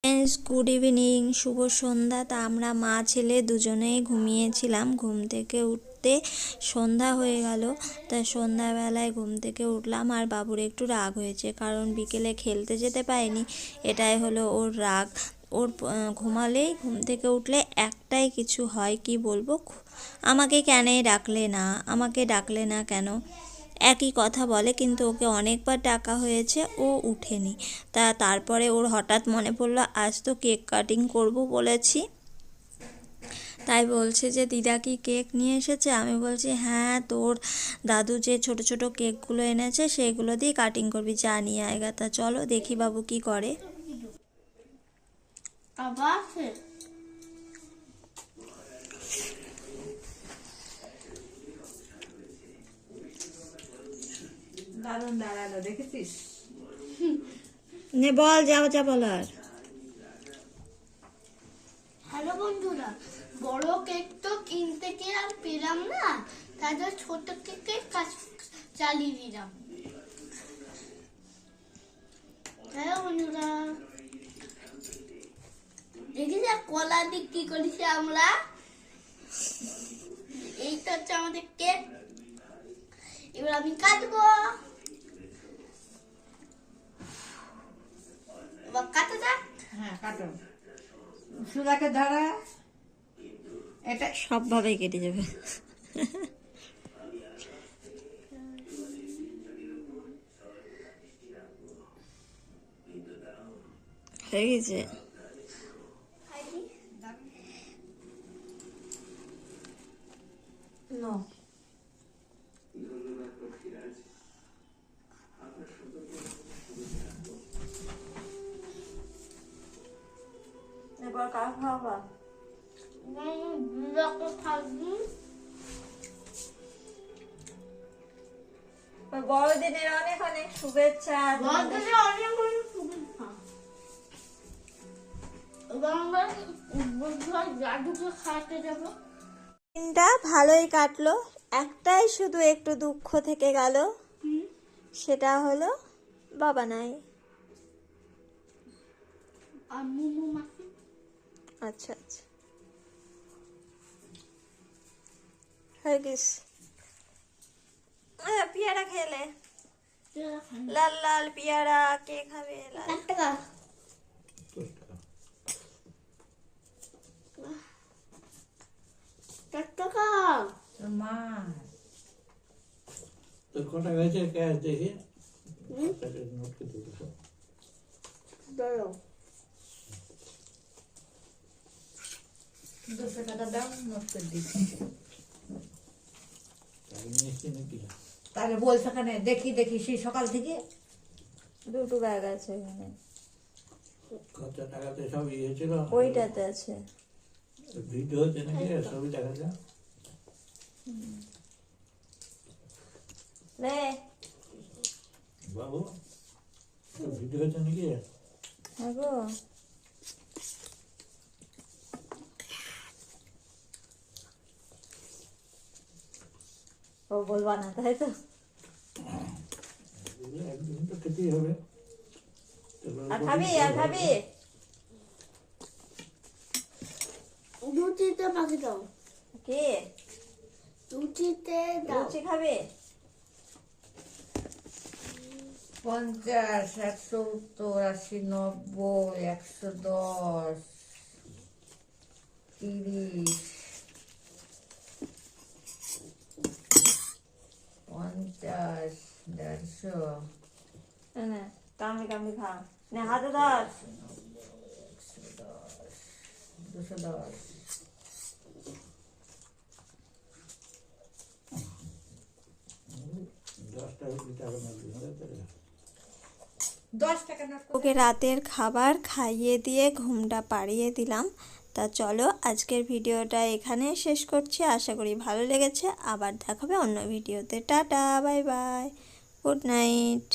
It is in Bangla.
ফ্রেন্ডস, গুড ইভিনিং, শুভ সন্ধ্যা। তা আমরা মা ছেলে দুজনেই ঘুমিয়েছিলাম। ঘুম থেকে উঠতে সন্ধ্যা হয়ে গেল। তা সন্ধ্যাবেলায় ঘুম থেকে উঠলাম, আর বাবুর একটু রাগ হয়েছে, কারণ বিকেলে খেলতে যেতে পারেনি। এটাই হলো ওর রাগ। ওর ঘুমালেই, ঘুম থেকে উঠলে একটাই কিছু হয়, কি বলবো, আমাকে কেনই ডাকলে না, আমাকে ডাকলে না কেন, একই কথা বলে। কিন্তু ওকে অনেকবার ডাকা হয়েছে, ও উঠেনি। তারপরে ওর হঠাৎ মনে পড়লো আজ তো কেক কাটিং করব বলেছি। তাই বলছে যে দিদা কি কেক নিয়ে এসেছে? আমি বলছি হ্যাঁ, তোর দাদু যে ছোট ছোট কেকগুলো এনেছে সেগুলো দিয়ে কাটিং করবি, যা নিয়ে আয়গা। তা চলো দেখি বাবু কি করে। দারুণ দাঁড়ালো, দেখেছিস? নে বল, যাও যা বলার। হ্যালো বন্ধুরা, বড় কেক তো কিনতে গিয়ে আর পেলাম না, তাই জন্য ছোট কেকের কাজ চালিয়ে দিলাম। হ্যালো বন্ধুরা, দেখি কলা দিয়ে কি করেছি আমরা। এইটা হচ্ছে আমাদের কেক, এবার আমি কাটবো। এবার কাটা যাক। হ্যাঁ, কাটো। সুদাকে ধরা, এটা সবভাবেই কেটে যাবে। হয়ে গেছে। নো। এবার কার খাওয়াবা? থাকবি বড়দিনের অনেক অনেক শুভেচ্ছা। বড়দিনে অনেক অনেক শুভেচ্ছা। এবার আমরা বুধবার দাদুকে খাওয়াতে যাবো। দিনটা ভালোই কাটলো, একটাই শুধু একটু দুঃখ থেকে গেল, সেটা হলো বাবা নাই। আর মুমু মাসি। আচ্ছা আচ্ছা, হয়ে গেছে। পেয়ারা খেলে, লাল লাল পেয়ারা। কে খাবে লাল? টাকা টাকা মা तो कोटा गए कैश देखिए नोट के दो দাও। 200 টাকা দাও, নোট করে দিচ্ছি। তাহলে বলছে কেন? দেখি দেখি সেই সকাল থেকে দুটো ব্যাগ আছে এখানে, কত টাকাতে সব ইয়ে ছিল, ওইটাতে আছে। ভিডিও হচ্ছে নাকি ছবি দেখা যায়। রে বাবু ভিডিও হচ্ছে নাকি? হ্যাঁ গো, ও বলবা না তাই তো? একদিন তো খেতেই হবে। আর খাবি, আর খাবি? লুচিতে পাখি দাও, কি লুচিতে দাও। লুচি খাবি? 50, 170, 80, 90, 110, 30, 50, 150, না, কামড়ি কামড়ি খা। নে হাতে ধর। 210। ওকে রাতের খাবার খাইয়ে দিয়ে ঘুমটা পাড়িয়ে দিলাম। তা চলো আজকের ভিডিওটা এখানে শেষ করছি। আশা করি ভালো লেগেছে। আবার দেখাবে অন্য ভিডিওতে। Tata, bye bye, good night.